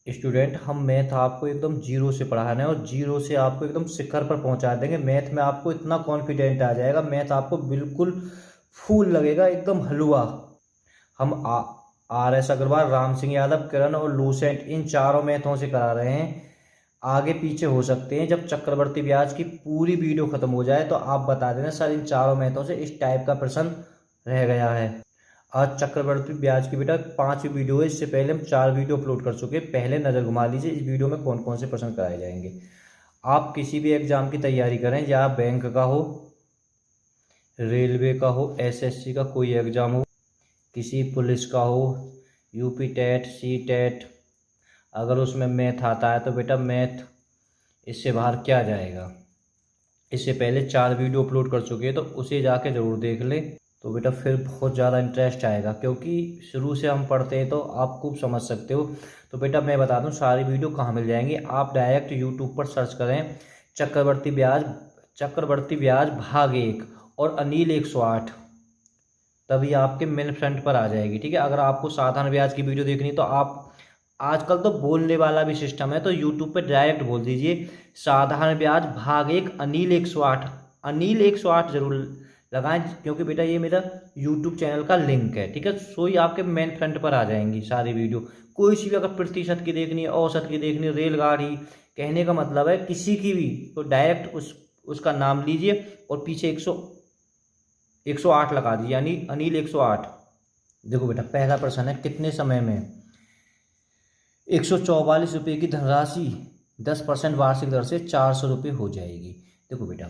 Student, हम math आपको एकदम जीरो से पढ़ाना है और जीरो से आपको एकदम शिखर पर पहुंचा देंगे। मैथ में आपको इतना कॉन्फिडेंट आ जाएगा, मैथ आपको बिल्कुल फूल लगेगा, एकदम हलवा। हम आर एस अग्रवाल, राम सिंह यादव, किरण और लूसेंट, इन चारों मैथों से करा रहे हैं। आगे पीछे हो सकते हैं, जब चक्रवर्ती ब्याज की पूरी वीडियो खत्म हो जाए तो आप बता देना सर इन चारों मैथों से इस टाइप का प्रश्न रह गया है। आज चक्रवर्ती ब्याज की बेटा 5वीं वीडियो है, इससे पहले हम 4 वीडियो अपलोड कर चुके हैं। पहले नज़र घुमा लीजिए इस वीडियो में कौन कौन से प्रश्न कराए जाएंगे। आप किसी भी एग्जाम की तैयारी करें, या बैंक का हो, रेलवे का हो, एसएससी का कोई एग्जाम हो, किसी पुलिस का हो, यूपी टेट, सी टेट, अगर उसमें मैथ आता है तो बेटा मैथ इससे बाहर क्या जाएगा। इससे पहले 4 वीडियो अपलोड कर चुके हैं, तो उसे जाके ज़रूर देख लें, तो बेटा फिर बहुत ज़्यादा इंटरेस्ट आएगा, क्योंकि शुरू से हम पढ़ते हैं तो आप खूब समझ सकते हो। तो बेटा मैं बता दूं सारी वीडियो कहाँ मिल जाएंगी। आप डायरेक्ट यूट्यूब पर सर्च करें चक्रवर्ती ब्याज भाग 1 और अनिल 108, तभी आपके मेन फ्रंट पर आ जाएगी। ठीक है, अगर आपको साधारण ब्याज की वीडियो देखनी तो आप, आजकल तो बोलने वाला भी सिस्टम है, तो यूट्यूब पे डायरेक्ट बोल दीजिए साधारण ब्याज भाग 1 अनिल 108, अनिल 108 जरूर लगाएं, क्योंकि बेटा ये मेरा यूट्यूब चैनल का लिंक है। ठीक है, सो ही आपके मेन फ्रंट पर आ जाएंगी सारी वीडियो। कोई सी भी अगर प्रतिशत की देखनी है, औसत की देखनी है, रेलगाड़ी, कहने का मतलब है किसी की भी, तो डायरेक्ट उसका नाम लीजिए और पीछे 108 लगा दीजिए, यानी अनिल 108। देखो बेटा पहला प्रश्न है, कितने समय में 144 रुपये की धनराशि 10% वार्षिक दर से 400 रुपये हो जाएगी। देखो बेटा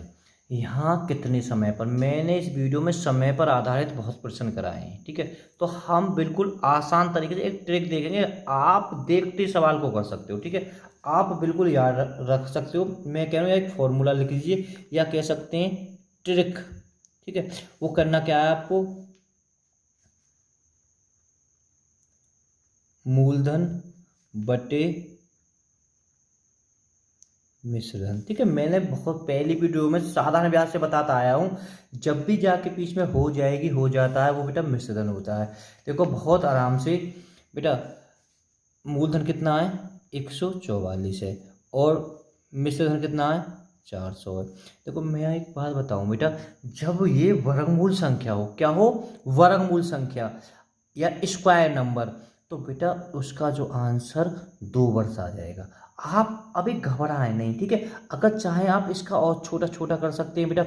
यहाँ कितने समय पर, मैंने इस वीडियो में समय पर आधारित बहुत प्रश्न कराए हैं। ठीक है, तो हम बिल्कुल आसान तरीके से एक ट्रिक देखेंगे, आप देखते सवाल को कर सकते हो। ठीक है, आप बिल्कुल याद रख सकते हो। मैं कह रहा हूँ एक फॉर्मूला लिख लीजिए, या कह सकते हैं ट्रिक। ठीक है, वो करना क्या है आपको, मूलधन बटे मिश्रण। ठीक है, मैंने बहुत पहली वीडियो में साधारण ब्याज से बताता आया हूँ, जब भी जाके बीच में हो जाएगी, हो जाता है, वो बेटा मिश्रण होता है। देखो बहुत आराम से बेटा, मूलधन कितना है 144 है और मिश्रण कितना है 400 है। देखो मैं एक बात बताऊं बेटा, जब ये वर्गमूल संख्या हो, क्या हो, वर्गमूल संख्या या स्क्वायर नंबर, तो बेटा उसका जो आंसर 2 वर्ष आ जाएगा। आप अभी घबराएं नहीं। ठीक है, अगर चाहें आप इसका और छोटा छोटा कर सकते हैं बेटा,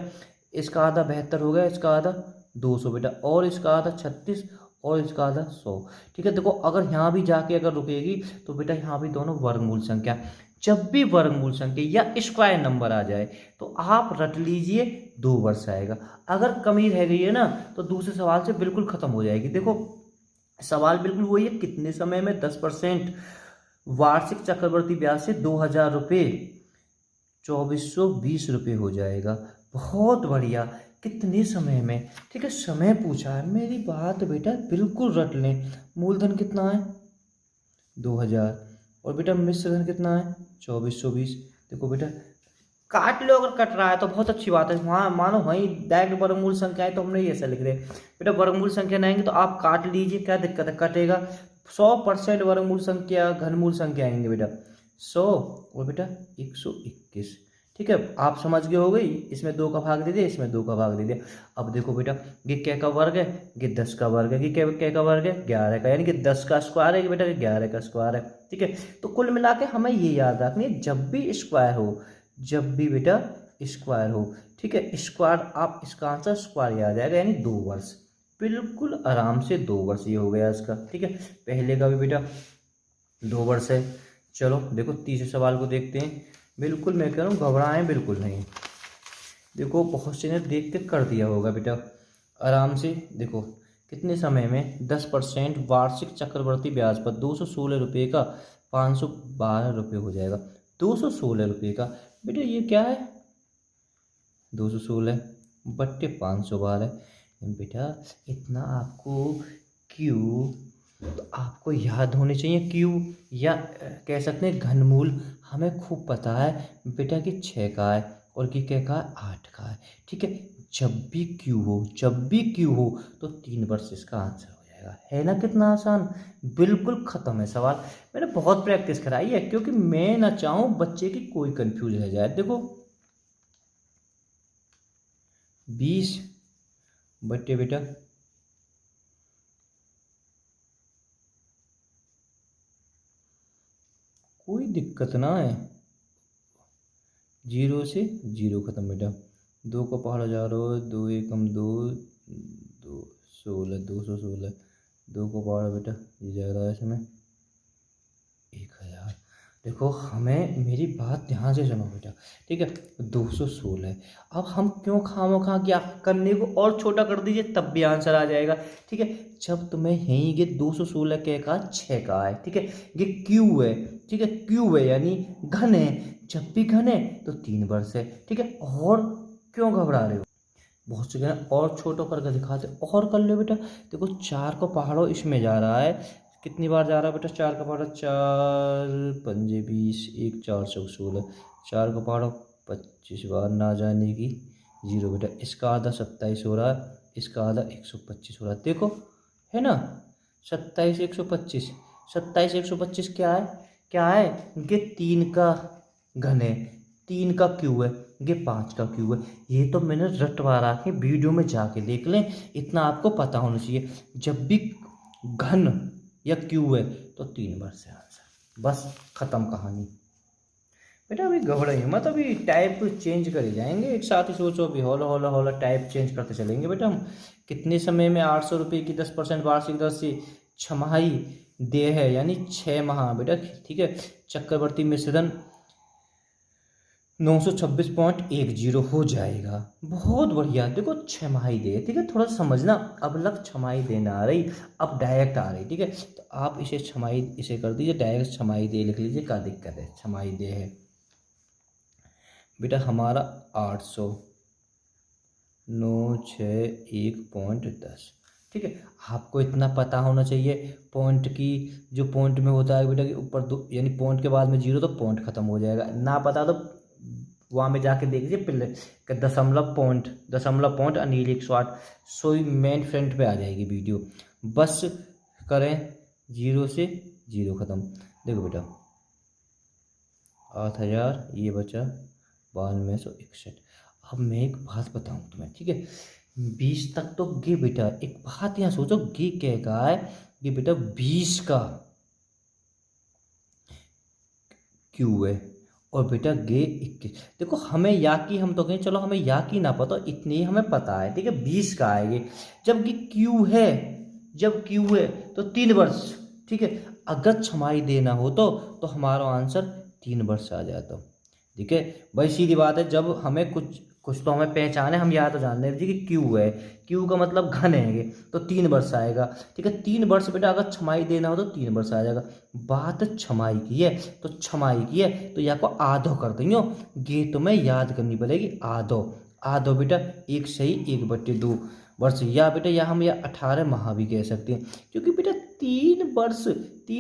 इसका आधा 72 हो गया, इसका आधा 200 बेटा, और इसका आधा 36, और इसका आधा 100। ठीक है, देखो अगर यहाँ भी जाके अगर रुकेगी तो बेटा यहाँ भी दोनों वर्गमूल संख्या। जब भी वर्गमूल संख्या या स्क्वायर नंबर आ जाए तो आप रट लीजिए 2 वर्ष आएगा। अगर कमी रह गई है ना तो दूसरे सवाल से बिल्कुल खत्म हो जाएगी। देखो सवाल बिल्कुल वही है, कितने समय में 10% वार्षिक चक्रवर्ती ब्याज से 2000 रुपये 2420 रुपये हो जाएगा। बहुत बढ़िया, कितने समय में। ठीक है, समय पूछा है, मेरी बात बेटा बिल्कुल रट लें। मूलधन कितना है 2000, और बेटा मिश्रधन कितना है 2420। देखो बेटा काट लो, अगर कट रहा है तो बहुत अच्छी बात है, वहाँ मानो वहीं डायरेक्ट वर्गमूल संख्या है तो हमने ये ऐसा लिख रहे बेटा, वर्गमूल संख्या नहीं आएंगे तो आप काट लीजिए, क्या दिक्कत है, कटेगा। 100% वर्गमूल संख्या घनमूल संख्या आएंगे बेटा 100 और बेटा 121। ठीक है, आप समझ गए हो गई, इसमें 2 का भाग दे दिया, इसमें 2 का भाग दे दिया। अब देखो बेटा ये क्या का वर्ग है, ये 10 का वर्ग है, ये क्या का वर्ग है 11 का, यानी कि 10 का स्क्वायर है कि बेटा 11 का स्क्वायर है। ठीक है, तो कुल मिला के हमें ये याद रखनी है, जब भी स्क्वायर हो, जब भी बेटा स्क्वायर हो, ठीक है, स्क्वायर, आप इसका आंसर स्क्वायर आ जाएगा, यानी 2 वर्ष, बिल्कुल आराम से 2 वर्ष ये हो गया इसका। ठीक है, पहले का भी बेटा 2 वर्ष है। चलो देखो तीसरे सवाल को देखते हैं। बिल्कुल मैं कह रहा हूँ घबराएं बिल्कुल नहीं, देखो बहुत से ने देख के कर दिया होगा बेटा आराम से। देखो कितने समय में 10% वार्षिक चक्रवर्ती ब्याज पर 216 रुपये का 512 रुपये हो जाएगा। 216 रुपये का बेटा ये क्या है, 216 बट्टे 512 बेटा, इतना आपको क्यों, तो आपको याद होने चाहिए क्यू, या कह सकते हैं घनमूल। हमें खूब पता है बेटा कि 6 का है और कि क्या का है 8 का है। ठीक है, जब भी क्यू हो, जब भी क्यू हो तो 3 वर्ष इसका आंसर हो जाएगा। है ना कितना आसान, बिल्कुल खत्म है सवाल। मैंने बहुत प्रैक्टिस कराई है क्योंकि मैं ना चाहूँ बच्चे की कोई कंफ्यूज रह जाए। देखो 20 बट्टे बेटा कोई दिक्कत ना है, 0 से 0 खत्म बेटा। 2 को पहाड़ जा रहा है, 2 एकम 2, 2 16, 216, 2 को पहाड़ बेटा ये जा रहा है इसमें 1000। देखो हमें मेरी बात ध्यान से सुनो बेटा, ठीक है। 216 है। अब हम क्यों खामोखा क्या करने को और छोटा कर दीजिए तब भी आंसर आ जाएगा, ठीक है। जब तुम्हें यहीं ये 216 के का 6 का है, ठीक है। ये क्यू है, ठीक है, क्यू है यानी घन है। जब भी घन है तो 3 वर्ष है, ठीक है। और क्यों घबरा रहे हो, बहुत से कहना और छोटो करके दिखाते और कर लो बेटा। देखो 4 को पहाड़ों इसमें जा रहा है, कितनी बार जा रहा है बेटा 4 का पहाड़ा, 4 पंजे 20, 1 4 16, 4 का पहाड़ा 25 बार ना जाने की 0 बेटा। इसका आधा 27 हो रहा है, इसका आधा 125 हो रहा है। देखो है ना 27 125, 27 125 क्या है, क्या है, ये 3 का घन है, 3 का क्यू है, ये 5 का क्यू है। ये तो मैंने रटवा रखा है, वीडियो में जाके देख लें, इतना आपको पता होना चाहिए। जब भी घन या क्यू है तो 3 बार से आंसर, बस खत्म कहानी बेटा। अभी घबराइए मत, अभी टाइप चेंज करे जाएंगे एक साथ ही। सोचो अभी हौला हौला हौला टाइप चेंज करते चलेंगे बेटा हम। कितने समय में 800 रुपये की 10% वार्षिक दर से छमाही दे है यानी 6 माह बेटा, ठीक है। चक्रवर्ती मिश्रण 926.10 हो जाएगा। बहुत बढ़िया। देखो 6 माही दे, ठीक है। थोड़ा समझना, अब लग छमाही दे ना आ रही, अब डायरेक्ट आ रही, ठीक है। तो आप इसे छमाही इसे कर दीजिए, डायरेक्ट छमाही दे लिख लीजिए, क्या दिक्कत है। छमाही दे है बेटा हमारा 800 961.10, ठीक है। आपको इतना पता होना चाहिए पॉइंट की, जो पॉइंट में होता है बेटा कि ऊपर दो यानी पॉइंट के बाद में 0 तो पॉइंट खत्म हो जाएगा। ना पता तो वहाँ में जाके देख लीजिए पहले कि दशमलव पॉइंट अनिल 108 सोई मेन फ्रंट पे आ जाएगी वीडियो। बस करें 0 से 0 खत्म। देखो बेटा 8000 ये बचा 9261। अब मैं एक बात बताऊं तुम्हें, ठीक है। 20 तक तो गे बेटा, एक बात यहाँ सोचो, गे क्या कहा है, ये बेटा 20 का क्यू है और बेटा गे 21। देखो हमें या की, हम तो कहें चलो हमें या की ना पता, इतनी ही हमें पता है, ठीक है। 20 का है ये, जब कि क्यू है, जब क्यू है तो 3 वर्ष, ठीक है। अगर छमाही देना हो तो हमारा आंसर 3 वर्ष आ जाता, ठीक है भाई। सीधी बात है, जब हमें कुछ कुछ तो हमें पहचान है, हम याद तो जान रहे हैं कि क्यू है, क्यू का मतलब घन है ये, तो 3 वर्ष आएगा, ठीक है। 3 वर्ष बेटा अगर छमाही देना हो तो 3 वर्ष आ जाएगा। बात छमाही की है तो छमाही की है तो या को आधो कर देंगे, ये तुम्हें याद करनी पड़ेगी। आधो आधो बेटा 1 सही 1/2 वर्ष, या बेटा या हम या 18 माह भी कह सकते हैं, क्योंकि बेटा 3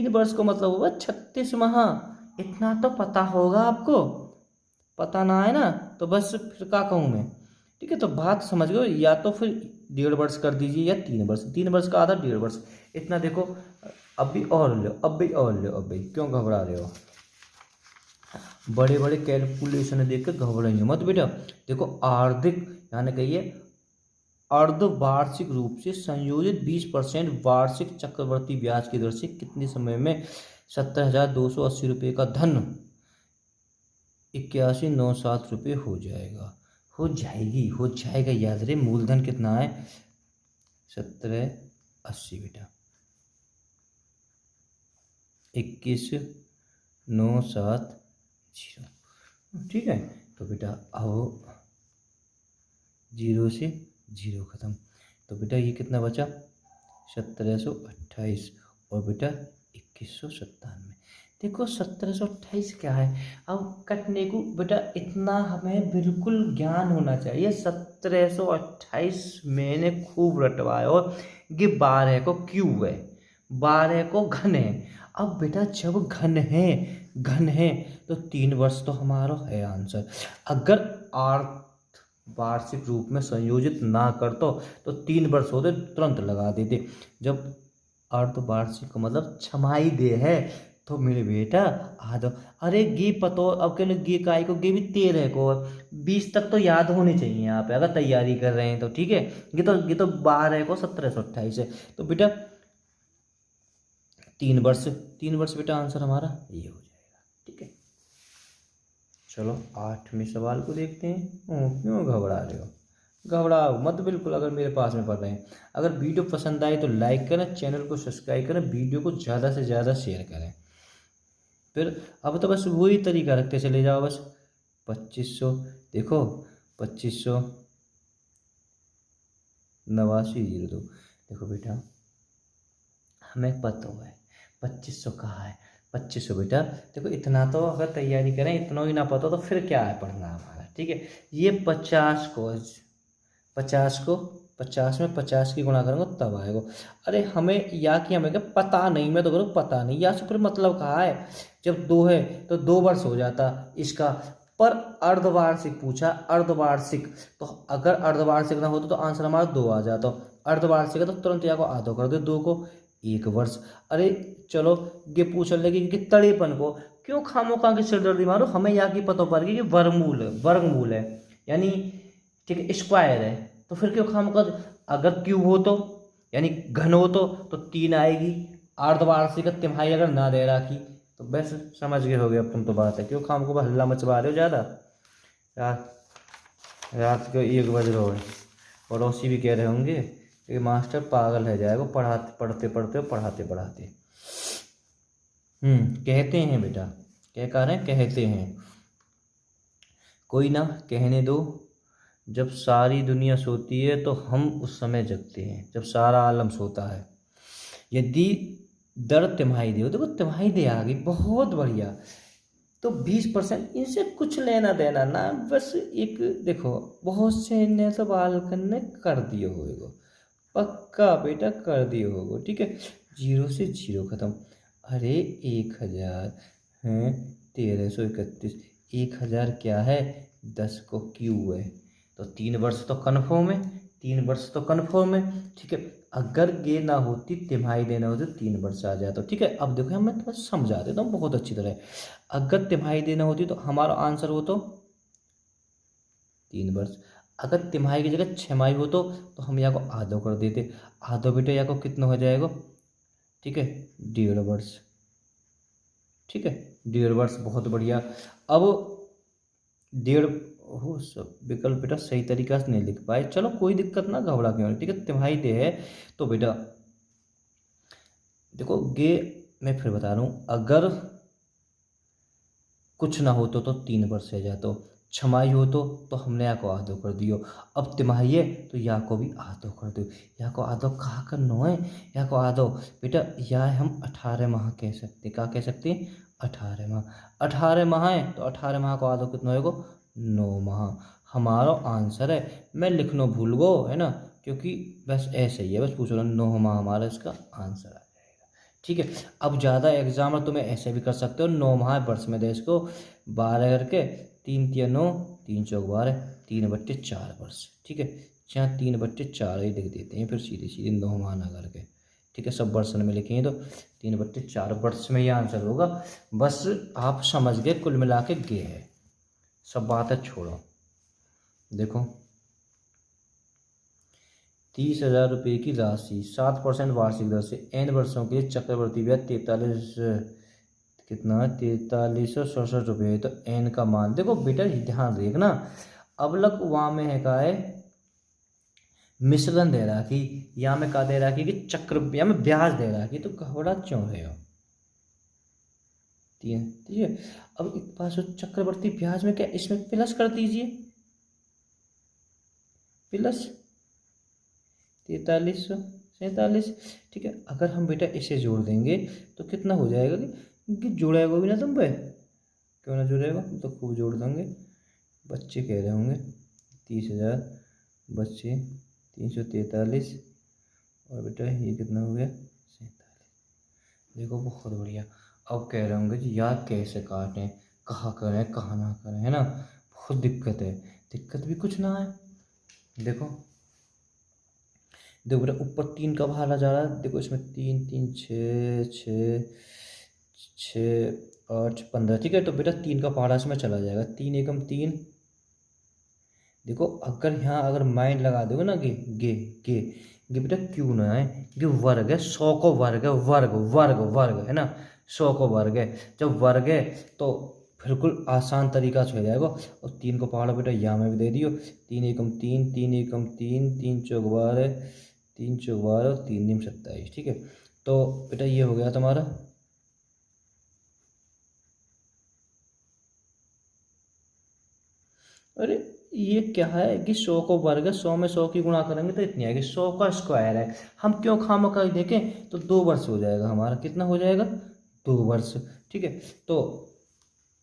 वर्ष का मतलब होगा 36 माह। इतना तो पता होगा आपको, पता ना है ना तो बस फिर क्या कहूँ मैं, ठीक है। तो बात समझ गए, या तो फिर 1.5 वर्ष कर दीजिए या 3 वर्ष, 3 वर्ष का आधा 1.5 वर्ष, इतना देखो। अब भी और लो, अब भी और लो, अब भी क्यों घबरा रहे हो, बड़े बड़े कैलकुलेशन देख के घबराइए मत बेटा। देखो आर्थिक यानी कहिए अर्धवार्षिक रूप से संयोजित 20% वार्षिक चक्रवर्ती ब्याज की दर से कितने समय में 70,280 रुपये का धन 8197 रुपये हो जाएगा, हो जाएगा याद रहे। मूलधन कितना है 1780 बेटा, 21,970, ठीक है। तो बेटा अब 0 से 0 खत्म, तो बेटा ये कितना बचा 1728 और बेटा 2197। देखो 1728 क्या है, अब कटने को बेटा इतना हमें बिल्कुल ज्ञान होना चाहिए। 1728 मैंने खूब रटवाया, और ये 12 को क्यू है, 12 को घन है। अब बेटा जब घन है तो 3 वर्ष तो हमारा है आंसर। अगर वार्षिक रूप में संयोजित ना कर तो 3 वर्ष होते तुरंत लगा देते। जब अर्धवार्षिक का मतलब छमाही दे है। तो मेरे बेटा आधो, अरे गे पतो अब के गे काय को गे भी 13 को 20 तक तो याद होनी चाहिए यहाँ पे अगर तैयारी कर रहे हैं तो, ठीक है। ये तो 12 को 1728 है। तो बेटा 3 वर्ष, 3 वर्ष बेटा आंसर हमारा ये हो जाएगा, ठीक है। चलो 8वें सवाल को देखते हैं। क्यों घबरा रहे हो, घबराओ मत बिल्कुल अगर मेरे पास में पढ़ रहे हैं। अगर वीडियो पसंद आए तो लाइक करें, चैनल को सब्सक्राइब करें, वीडियो को ज़्यादा से ज़्यादा शेयर करें। फिर अब तो बस वही तरीका रखते चले जाओ बस। 2500 देखो, 2589 देखो बेटा हमें पता हुआ है 2500 कहाँ है। 2500 बेटा देखो, इतना तो अगर तैयारी करें इतना ही ना पता तो फिर क्या है पढ़ना हमारा, ठीक है। ये 50 में 50 की गुणा करूँगा तब आएगा। अरे हमें या कि हमें क्या पता नहीं, मैं तो करूँ पता नहीं, या से फिर मतलब कहा है जब 2 है तो 2 वर्ष हो जाता इसका। पर अर्धवार्षिक पूछा, अर्धवार्षिक तो अगर अर्धवार्षिक ना होता तो आंसर हमारा 2 आ जाता। अर्धवार्षिक है तो तुरंत या को आधो कर दो, 2 को 1 वर्ष। अरे चलो ये पूछ लेगी कि तड़ेपन को क्यों खामोखा की सिरदर्दी मारो, हमें यहाँ की पता पड़ गई कि वर्गमूल है यानी, ठीक है, स्क्वायर है। तो फिर क्यों खामोखा, अगर क्यूब हो तो यानी घन हो तो 3 आएगी। अर्धवार्षिक तिमाही अगर ना दे रखी तो बस समझ गए हो गए अब तुम तो बात है। क्यों खामोखा हल्ला मचवा रहे हो ज़्यादा। रात को 1 बज रहे हो, पड़ोसी भी कह रहे होंगे कि मास्टर पागल है जाएगा पढ़ते पढ़ाते। कहते हैं बेटा, क्या कह रहे हैं, कहते हैं कोई ना, कहने दो। जब सारी दुनिया सोती है तो हम उस समय जगते हैं, जब सारा आलम सोता है। यदि दर तिमाही दे, देखो तिमाही दे आ गई, बहुत बढ़िया। तो 20% इनसे कुछ लेना देना ना, बस एक देखो बहुत से ने तो बालकन ने कर दिए होगा, पक्का बेटा कर दिए होगा, ठीक है। 0 से 0 खत्म। अरे 1000 है 1331, 1000 क्या है 10 को क्यू है। तो 3 वर्ष तो कन्फर्म है, 3 वर्ष तो कन्फर्म है, ठीक है। अगर ये ना होती तिमाही देना होती तो 3 वर्ष आ जाता, ठीक है। अब देखो मैं तुम्हें समझा देता हूँ बहुत अच्छी तरह। अगर तिमाही देना होती तो हमारा आंसर हो तो 3 वर्ष। अगर तिमाही की जगह छमाही हो तो हम यहाँ को आधो कर देते। आधो बेटा यहाँ को कितना हो जाएगा, ठीक है 1.5 वर्ष, ठीक है 1.5 वर्ष, बहुत बढ़िया। अब 1.5 हो सब विकल्प बेटा सही तरीका से नहीं लिख पाए, चलो कोई दिक्कत ना, घबरा क्यों, ठीक है। तिमाही दे है तो बेटा देखो गे, मैं फिर बता रहा हूँ, अगर कुछ ना हो तो 3 वर्ष है, जा तो छमाही हो तो हमने या को आधो कर दियो। अब तिमाही है तो या को भी आधो कर दो। या को आधो कहाँ करना है, या को आधो बेटा या हम 18 माह कह सकते, क्या कह सकते हैं 18 माह। 18 माह है तो 18 माह को आधो कितना होगा 9 माह। हमारा आंसर है, मैं लिखना भूल गो है ना, क्योंकि बस ऐसे ही है, बस पूछ लो 9 माह हमारा इसका आंसर है, ठीक है। अब ज़्यादा एग्जाम में तुम्हें ऐसे भी कर सकते हो, 9 माह वर्ष में दे इसको 12 करके, 3 तिया 9, 3 चौक 12, 3/4 वर्ष, ठीक है। यहाँ 3/4 ही लिख देते हैं, फिर सीधे सीधे 9 माह ना करके, ठीक है। सब वर्ष में लिखेंगे तो 3/4 वर्ष में ये आंसर होगा। बस आप समझ गए, कुल मिला के गे है, सब बातें छोड़ो। देखो 30,000 रुपये की राशि 7% वार्षिक दर से n वर्षों के लिए चक्रवर्ती ब्याज 43 कितना 4367 रुपये। तो n का मान देखो बेटा ध्यान देखना, अवलक वहाँ में है का है मिश्रण दे रहा कि या में का दे रहा कि चक्र या में ब्याज दे रहा कि, तो घबरा क्यों रहे हो, ठीक है। अब एक पास चक्रवर्ती ब्याज में क्या, इसमें प्लस कर दीजिए, प्लस 4347, ठीक है। अगर हम बेटा इसे जोड़ देंगे तो कितना हो जाएगा कि जोड़ेगा भी ना तुम पे, क्यों ना जोड़ेगा, तो खूब जोड़ देंगे। बच्चे कह रहे होंगे 30,000 बच्चे 343 और बेटा ये कितना हो गया 47। देखो बहुत बढ़िया। अब कह रहे होंगे जी यार कैसे काटें, कहाँ करें कहाँ ना करें, है ना, बहुत दिक्कत है। दिक्कत भी कुछ ना है, देखो देखो बेटा ऊपर 3 का भाला जा रहा है, देखो इसमें 3 3 6 6 6 8 15, ठीक है। तो बेटा 3 का पहाड़ा इसमें चला जाएगा, 3 एकम 3। देखो अगर यहाँ अगर माइंड लगा दोगे ना कि गे गे गे बेटा क्यों ना है, ये वर्ग है, 100 को वर्ग है, वर्ग वर्ग वर्ग है ना, 100 को वर्ग है। जब वर्ग है तो बिल्कुल आसान तरीका से हो जाएगा। और 3 को पहाड़ा बेटा यहाँ में भी दे दियो, 3 एकम 3 3 एकम 3 3 चौक 12 3 चौक 12 3 निम 27, ठीक है। तो बेटा ये हो गया तुम्हारा। अरे ये क्या है कि 100 को वर्ग है, 100 में 100 की गुणा करेंगे तो इतनी आएगी, 100 का स्क्वायर है। हम क्यों खामखा देखें, तो 2 वर्ष हो जाएगा हमारा, कितना हो जाएगा 2 वर्ष, ठीक है। तो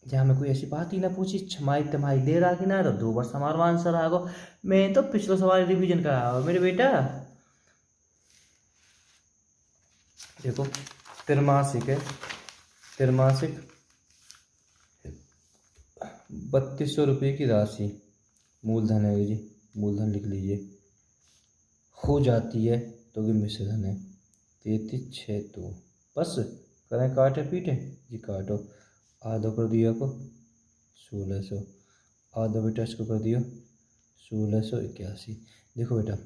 जहाँ हमें कोई ऐसी बात ही ना पूछी, छमाई तमाही दे रहा कि ना, तो 2 वर्ष हमारा आंसर आ गो। मैं तो पिछले सवाल रिवीजन कराया मेरे बेटा। देखो त्रैमासिक है, त्रैमासिक 3200 रुपये की राशि, मूलधन है जी, मूलधन लिख लीजिए, हो जाती है तो भी मिश्रधन है 3362। बस करें काटे पीटे जी, काटो। आधो कर दिया को 1600, आधो बेटा इसको कर दियो 1681। देखो बेटा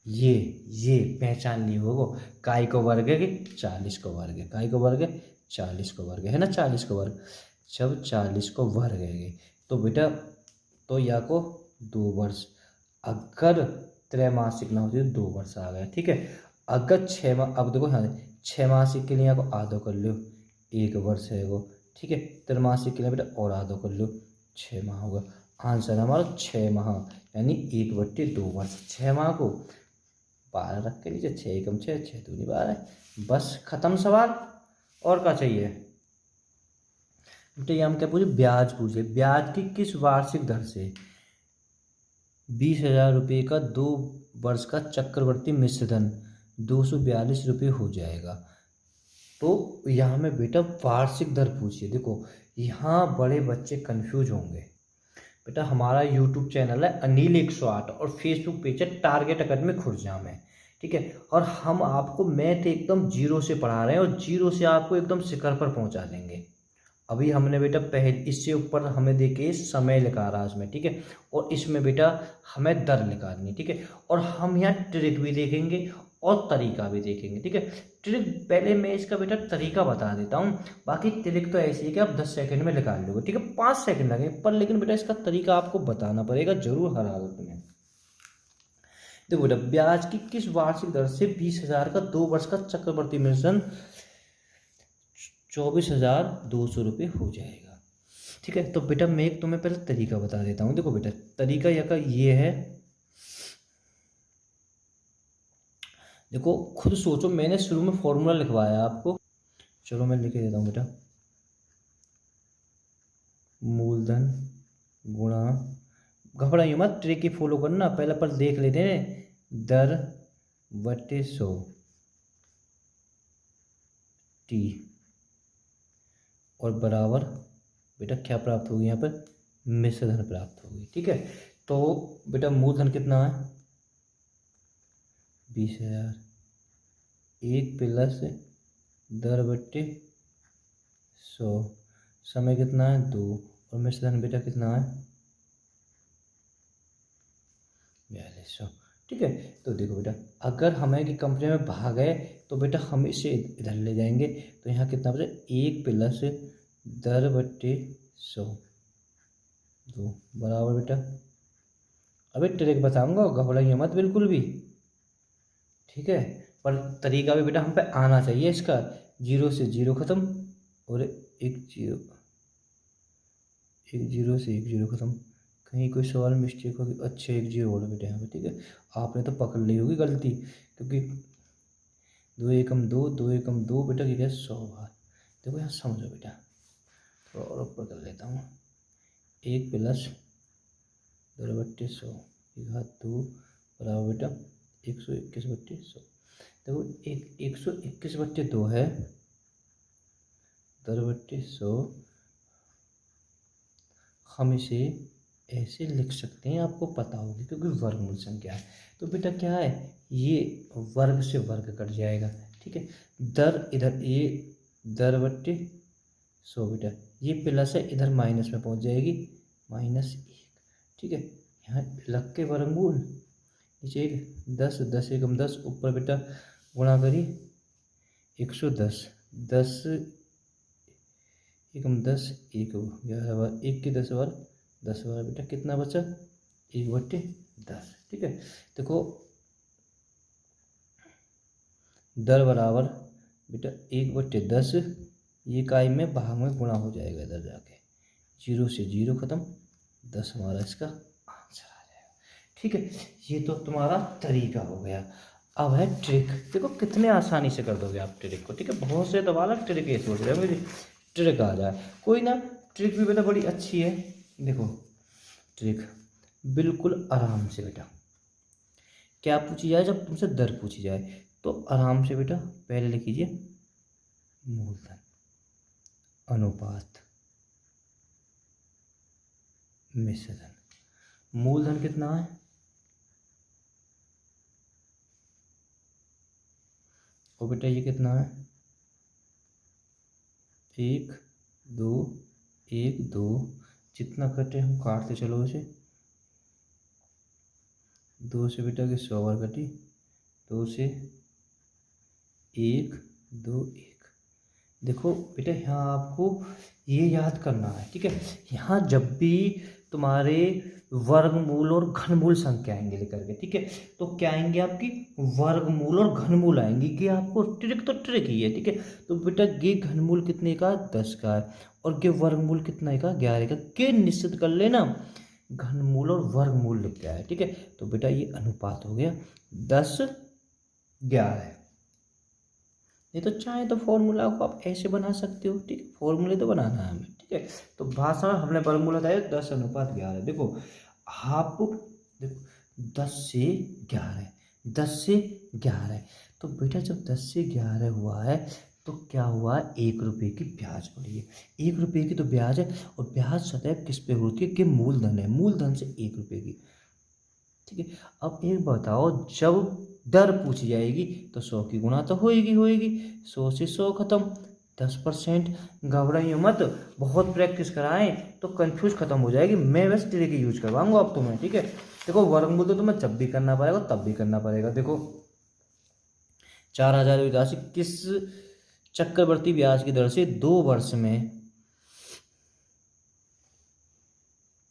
ये पहचान ली होगो, काय को वर्ग है कि 40 को वर्ग है, काय को वर्ग है 40 को वर्ग है ना, 40 को वर्ग। जब 40 को वर्ग है तो बेटा तो या को 2 वर्ष, अगर त्रैमासिक ना होती तो 2 वर्ष आ गया, ठीक है। अगर 6 माह, अब देखो हाँ 6 मासिक के लिए यहाँ को आधो कर लो, 1 वर्ष है वो, ठीक है। त्रैमासिक के लिए बेटा और आधो कर लो, 6 माह होगा। आंसर हमारा 6 माह, यानी 1/2 वर्ष। 6 माह को 12 रख के नीचे, 6 एकम 6 6 दूनी 12, बस खत्म सवाल। और क्या चाहिए बेटा, ये हम क्या पूछे, ब्याज पूछे। ब्याज की किस वार्षिक दर से 20,000 रुपये का 2 वर्ष का चक्रवर्ती मिश्रधन 242 रुपये हो जाएगा। तो यहाँ में बेटा वार्षिक दर पूछिए। देखो यहाँ बड़े बच्चे कंफ्यूज होंगे बेटा। हमारा यूट्यूब चैनल है अनिल 108 और फेसबुक पेज है टारगेट अकेडमी खुर्जा में, ठीक है। और हम आपको मैथ एकदम जीरो से पढ़ा रहे हैं और जीरो से आपको एकदम शिखर पर पहुंचा देंगे। अभी हमने बेटा पहले इससे ऊपर हमें देखिए समय लिखा रहा है इसमें, ठीक है। और इसमें बेटा हमें दर निकालनी, ठीक है। और हम यहाँ ट्रिक भी देखेंगे और तरीका भी देखेंगे, ठीक है। ट्रिक पहले मैं इसका बेटा तरीका बता देता हूँ, बाकी ट्रिक तो ऐसी है कि आप 10 सेकंड में निकाल लोगे, ठीक है। 5 सेकंड लगेंगे पर, लेकिन बेटा इसका तरीका आपको बताना पड़ेगा जरूर हर हालत में। देखो बेटा ब्याज की किस वार्षिक दर से 20,000 का 2 वर्ष का चक्रवर्ती मिश्रण 24,200 रुपये हो जाएगा, ठीक है। तो बेटा मैं एक तुम्हें पहले तरीका बता देता हूँ। देखो बेटा तरीका यह का ये है, देखो खुद सोचो, मैंने शुरू में फॉर्मूला लिखवाया आपको, चलो मैं लिख देता हूँ बेटा। मूलधन गुणा, घबराइए मत, ट्रिक की फॉलो करना, पहले पर देख लेते हैं। दर बटे 100 टी और बराबर बेटा क्या प्राप्त होगी, यहाँ पर मिश्रधन प्राप्त होगी, ठीक है। तो बेटा मूलधन कितना है 20,000, 1 प्लस दर बट्टे 100, समय कितना है 2, और मिश्रधन बेटा कितना है 4200, ठीक है। तो देखो बेटा अगर हमें कि कंपनी में भाग है तो बेटा हम इसे इधर ले जाएंगे, तो यहाँ कितना बचे 1 प्लस दर बट्टे 100 2 बराबर बेटा, अभी ट्रिक बताऊंगा, घबराइए मत बिल्कुल भी, ठीक है। पर तरीका भी बेटा हम पे आना चाहिए इसका। 0 से 0 खत्म और 1 0, 1 0 से 1 0 खत्म, कहीं कोई सवाल मिस्टेक होगी, अच्छा 1 0 बोलो बेटा यहाँ पे, ठीक है। आपने तो पकड़ ली होगी गलती, क्योंकि 2 एकम 2 2 एकम 2 बेटा क्या 100 बार। देखो यहाँ समझो बेटा, थोड़ा और ऊपर कर लेता हूँ, 1 प्लस दर बट्टे 100 घात 2 बराबर बेटा 121 बट्टे 100। देखो 121 बट्टे 2 है, दर बट्टे 100, हम इसे ऐसे लिख सकते हैं, आपको पता होगी क्योंकि वर्गमूल संख्या है। तो बेटा क्या है, ये वर्ग से वर्ग कट जाएगा, ठीक है। दर इधर ये दर बट्टे 100 बेटा, ये प्लस है इधर माइनस में पहुंच जाएगी, -1, ठीक है। यहाँ लग के वर्गमूल नीचे एक 10, 10 एकम 10, ऊपर बेटा गुणा करिए 110, 10 एकम 10, 1 11 बार 1 के 10 बार 10 बार बेटा कितना बचा 1/10, ठीक है। देखो दर बराबर बेटा 1/10, ये इकाई में भाग में गुणा हो जाएगा इधर जाके, 0 से 0 खत्म, 10 हमारा इसका आंसर आ जाएगा, ठीक है। ये तो तुम्हारा तरीका हो गया। अब है ट्रिक। देखो कितने आसानी से कर दोगे आप ट्रिक को, ठीक है। बहुत से दबाला ट्रिक ये सोच रहे हो मुझे ट्रिक आ जाए, कोई ना, ट्रिक भी बेटा बड़ी अच्छी है। देखो ट्रिक बिल्कुल आराम से बेटा, क्या पूछी जाए, जब तुमसे दर पूछी जाए तो आराम से बेटा पहले लिख लीजिए मूलधन अनुपात मिश्रधन। मूलधन कितना है, और बेटा ये कितना है 1 2 1 2, जितना कटे हम काटते चलो इसे, 2 से बेटा की 100 बार कटी, 2 से 1 2 1। देखो बेटा यहाँ आपको ये याद करना है, ठीक है। यहाँ जब भी तुम्हारे वर्गमूल और घनमूल संख्या आएंगे लेकर के, ठीक है, तो क्या आएंगे आपकी वर्गमूल और घनमूल आएंगे, कि आपको ट्रिक तो ट्रिक ही है, ठीक है। तो बेटा ये घनमूल कितने का 10 का है, और ये वर्गमूल कितने का 11 का, के निश्चित कर लेना, घनमूल और वर्गमूल लिख के आया, ठीक है। तो बेटा ये अनुपात हो गया 10:11। नहीं तो चाहे तो फॉर्मूला को आप ऐसे बना सकते हो, ठीक है, फॉर्मूले तो बनाना है हमें, ठीक है। तो भाषा में हमने फॉर्मूला बताया 10:11। देखो आप देखो 10 से 11, 10 से 11, तो बेटा जब 10 से 11 हुआ है तो क्या हुआ, 1 रुपये की ब्याज पड़ी है, 1 रुपये की तो ब्याज है, और ब्याज सदैव किस पे होती है, कि मूलधन है, मूलधन से 1 रुपये की, ठीक है। अब एक बताओ, जब दर पूछी जाएगी तो 100 की गुणा तो होएगी होएगी, 100 से 100 खत्म, 10%। घबराइए मत, बहुत प्रैक्टिस कराएं तो कंफ्यूज खत्म हो जाएगी, मैं बस ट्रिक यूज करवाऊंगा अब तुम्हें, ठीक है। देखो वर्गमूल तो तुम्हें जब भी करना पड़ेगा तब भी करना पड़ेगा। देखो 4000 की राशि किस चक्रवर्ती ब्याज की दर से 2 वर्ष में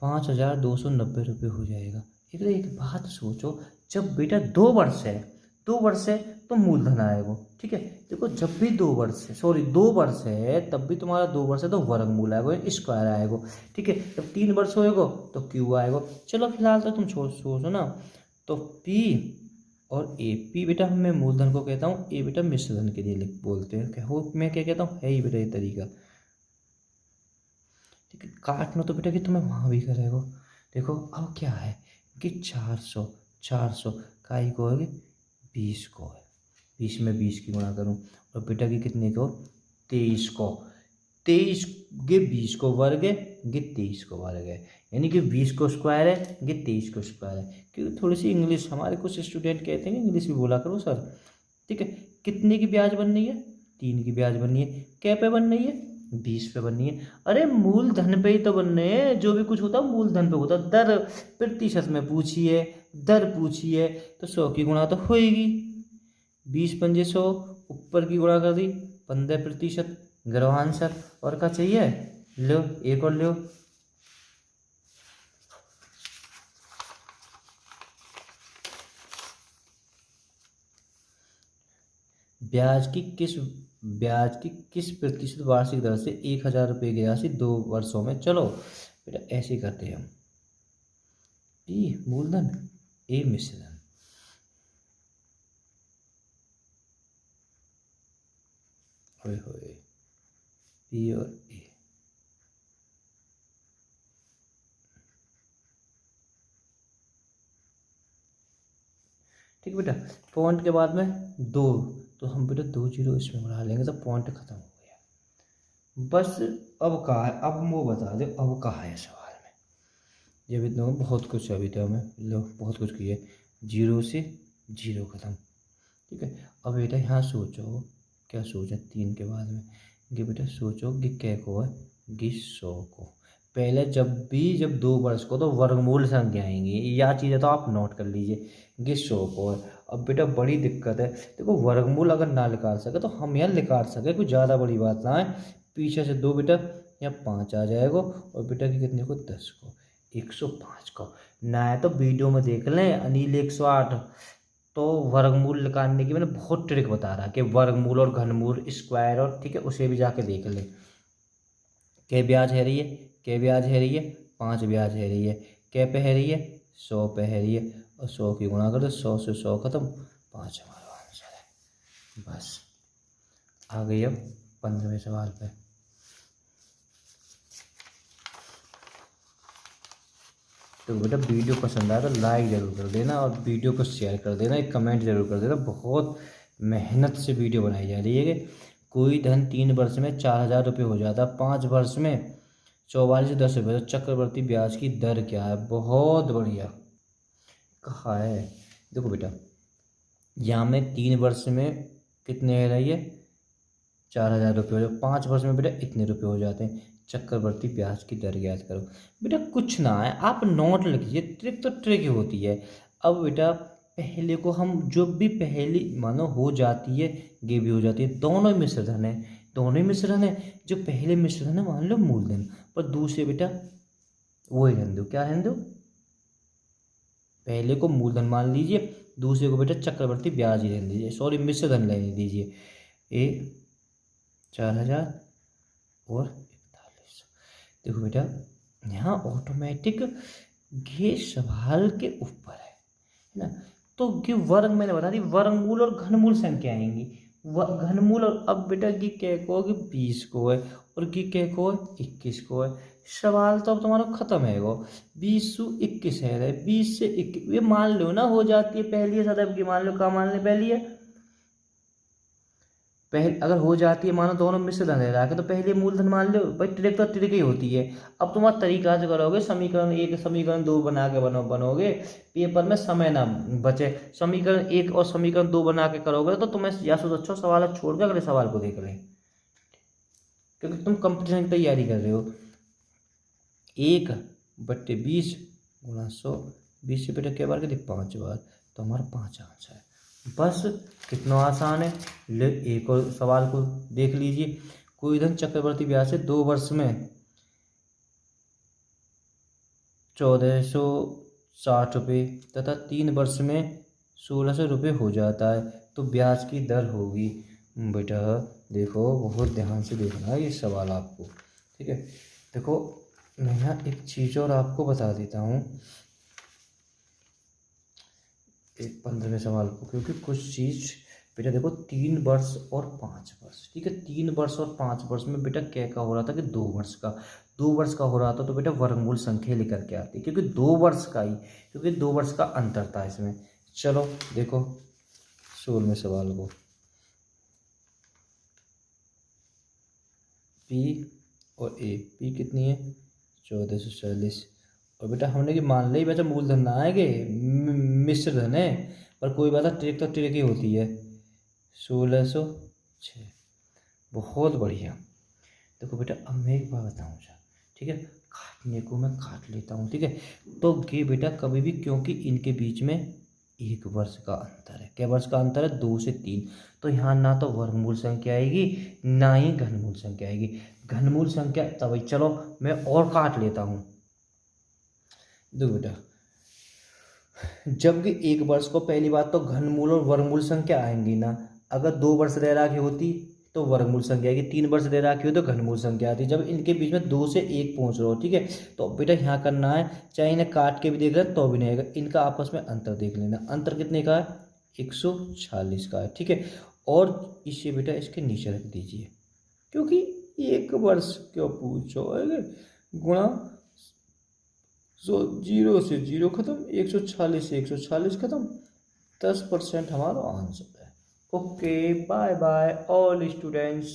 5290 रुपये हो जाएगा। एक बात सोचो, जब बेटा 2 वर्ष है, 2 वर्ष है तो मूलधन आएगा, ठीक है। देखो जब भी 2 वर्ष है, सॉरी 2 वर्ष है, तब भी तुम्हारा 2 वर्ष है तो वर्गमूल आएगा, स्क्वायर आएगा, ठीक है। जब 3 वर्ष होएगा तो क्यू आएगा। चलो फिलहाल तो तुम सोचो ना, तो पी और ए, पी बेटा मैं मूलधन को कहता हूँ, ए बेटा मिश्रधन के लिए लिख बोलते हैं, क्या हो मैं क्या कहता हूँ, है ही बेटा ये तरीका, ठीक है। काटना तो बेटा कि तुम्हें वहाँ भी करेगा। देखो अब क्या है कि 400 का ही को है 20 को है, 20 में 20 की गुणा करूँ, और बेटा की कितने को 23 को, 23 के 20 को वर्ग है, ये 23 को वर्ग है, यानी कि 20 को स्क्वायर है, ये 23 को स्क्वायर है। क्योंकि थोड़ी सी इंग्लिश हमारे कुछ स्टूडेंट कहते हैं इंग्लिश भी बोला करो सर, ठीक है। कितने की ब्याज बन रही है, 3 की ब्याज बन रही है, क्या पे बन रही है 20 पे बन रही है। अरे मूलधन पे ही तो बन रहे हैं, जो भी कुछ होता है मूलधन पे होता है। दर प्रतिशत में पूछी है, दर पूछी है तो 100 की गुणा तो होएगी, 20 पंजे 100, ऊपर की गुणा कर दी 15%, ग्रह आंसर। और क्या चाहिए, लो एक और लो। ब्याज की किस प्रतिशत वार्षिक दर से 1000 रुपये की राशि 2 वर्षों में। चलो बेटा ऐसे करते हैं हम, पी मूलधन ए मिश्रधन, होए होए पी और ए, ठीक है बेटा। पॉइंट के बाद में 2, तो हम बेटा 2 जीरो इसमें बढ़ा लेंगे तो पॉइंट खत्म हो गया। बस अब कहा है, अब वो बता दे अब कहा है सवाल में, ये भी इतना बहुत कुछ अभी तो हमें लो बहुत कुछ किए, 0 से 0 ख़त्म। ठीक है, अब बेटा यहाँ सोचो, क्या सोचा 3 के बाद में कि बेटा सोचो कि क्या को है कि 100 को। पहले जब 2 वर्ष को तो वर्गमूल संख्या आएंगी, या चीज़ें तो आप नोट कर लीजिए कि 100 को है। अब बेटा बड़ी दिक्कत है, देखो वर्गमूल अगर ना निकाल सके तो हम यहाँ निकाल सके, कुछ ज़्यादा बड़ी बात ना है। पीछे से 2 बेटा यहाँ 5 आ जाएगा, और बेटा की कितने को 10 को 105 को। ना है तो वीडियो में देख लें अनिल 108, तो वर्गमूल निकालने की मैंने बहुत ट्रिक बता रहा कि वर्गमूल और घनमूल स्क्वायर, और ठीक है उसे भी जाके देख लें। क्या ब्याज है रही है, क्या ब्याज है रही है 5 ब्याज है रही है, क्या पे है रही है 100 पे है रही है, और 100 की गुणा कर दो, 100 से 100 खत्म, 5 हमारा आंसर है। बस आ गई अब 15वें सवाल पे। तो बेटा वीडियो पसंद आया तो लाइक ज़रूर कर देना, और वीडियो को शेयर कर देना, एक कमेंट ज़रूर कर देना। बहुत मेहनत से वीडियो बनाई जा रही है कि कोई धन 3 वर्ष में 4,000 रुपये हो जाता, 5 वर्ष में 44 से 10 रुपये, तो चक्रवर्ती ब्याज की दर क्या है। बहुत बढ़िया कहा है। देखो बेटा यहाँ में 3 वर्ष में कितने है रही है 4,000 रुपये हो जाए, 5 वर्ष में बेटा इतने रुपये हो जाते हैं। चक्रवर्ती ब्याज की दर ज्ञात करो। बेटा कुछ ना है, आप नोट लिखिए, ट्रिक तो ट्रिक ही होती है। अब बेटा पहले को हम जो भी पहली मानो हो जाती है ये भी हो जाती है, दोनों ही मिश्रधन है, दोनों ही मिश्रधन है। जो पहले मिश्रधन है मान लो मूलधन, पर दूसरे बेटा वही रहने दो, क्या रहने दो, पहले को मूलधन मान लीजिए, दूसरे को बेटा चक्रवर्ती ब्याज ही रहने दीजिए, सॉरी मिश्रधन लेने दीजिए। ए 4,000 और 41। देखो बेटा यहाँ ऑटोमेटिक ये सवाल के ऊपर है ना, तो ये वर्ग मैंने बता दी, वर्गमूल और घनमूल संख्या आएंगी। घनमूल, और अब बेटा ये क्या को कि 20 को है, और ये क्या को है 21 को है। सवाल तो अब तुम्हारा खत्म है वो, 20 से 21 है, 20 से 21 ये मान लो ना हो जाती है पहली है सदैव की, मान लो क्या मान ले पहली है, पहले अगर हो जाती है मानो दोनों मिश्रधन रह रहा है तो पहले मूलधन मान लो भाई, ट्रिक तो ट्रिक ही होती है। अब तुम्हारा तरीका से करोगे, समीकरण 1 समीकरण 2 बना के बनोगे, पेपर में समय ना बचे, समीकरण 1 और समीकरण 2 बना के करोगे तो तुम्हें या सोचो अच्छा सवाल छोड़ के अगले सवाल को देख रहे, क्योंकि तुम कंपटीशन की तैयारी कर रहे हो। 1/20 गुणा 100, 20 से बेटा क्या बार के 5 बार, तो हमारा 5 आंसर है। बस कितना आसान है। ले एक और सवाल को देख लीजिए। कोई धन चक्रवर्ती ब्याज से 2 वर्ष में 1,460 रुपये तथा 3 वर्ष में 1,600 रुपये हो जाता है, तो ब्याज की दर होगी। बेटा देखो बहुत ध्यान से देखना है ये सवाल आपको, ठीक है। देखो मैं यहाँ एक चीज़ और आपको बता देता हूँ, एक 15वें सवाल को, क्योंकि कुछ चीज़ बेटा देखो 3 वर्ष और 5 वर्ष, ठीक है 3 वर्ष और 5 वर्ष में बेटा क्या क्या हो रहा था कि 2 वर्ष का, 2 वर्ष का हो रहा था तो बेटा वर्गमूल संख्या लेकर के आती, क्योंकि 2 वर्ष का ही, क्योंकि 2 वर्ष का अंतर था इसमें। चलो देखो 16वें सवाल को, पी और ए, पी कितनी है 1440, और बेटा हमने कि मान ली बेटा मूलधन ना आएंगे मिश्रधन है, पर कोई बात है ट्रिक तो ट्रिक ही होती है। 1606, बहुत बढ़िया। देखो बेटा अब मैं एक बात बताऊँ, ठीक है काटने को मैं काट लेता हूँ, ठीक है। तो ये बेटा कभी भी, क्योंकि इनके बीच में 1 वर्ष का अंतर है, क्या वर्ष का अंतर है 2 से 3, तो यहाँ ना तो वर्गमूल संख्या आएगी ना ही घनमूल संख्या आएगी। घनमूल संख्या तभी, चलो मैं और काट लेता हूँ। देखो बेटा जबकि 1 वर्ष को पहली बात तो घनमूल और वर्गमूल संख्या आएंगी ना, अगर 2 वर्ष रह रखी होती तो वर्गमूल संख्या आएगी, 3 वर्ष रह रखी हो तो घनमूल संख्या आती। जब इनके बीच में 2 से 1 पहुंच रहा हो, ठीक है, तो बेटा यहाँ करना है, चाहे इन्हें काट के भी देख लें तो भी नहीं आएगा, इनका आपस में अंतर देख लेना। अंतर कितने का है 140 का है, ठीक है। और इसे बेटा इसके नीचे रख दीजिए, क्योंकि 1 वर्ष क्यों पूछो गुणा 0 से 0 खत्म, 140 से 140 खत्म, 10% हमारा आंसर है। Okay bye bye all students.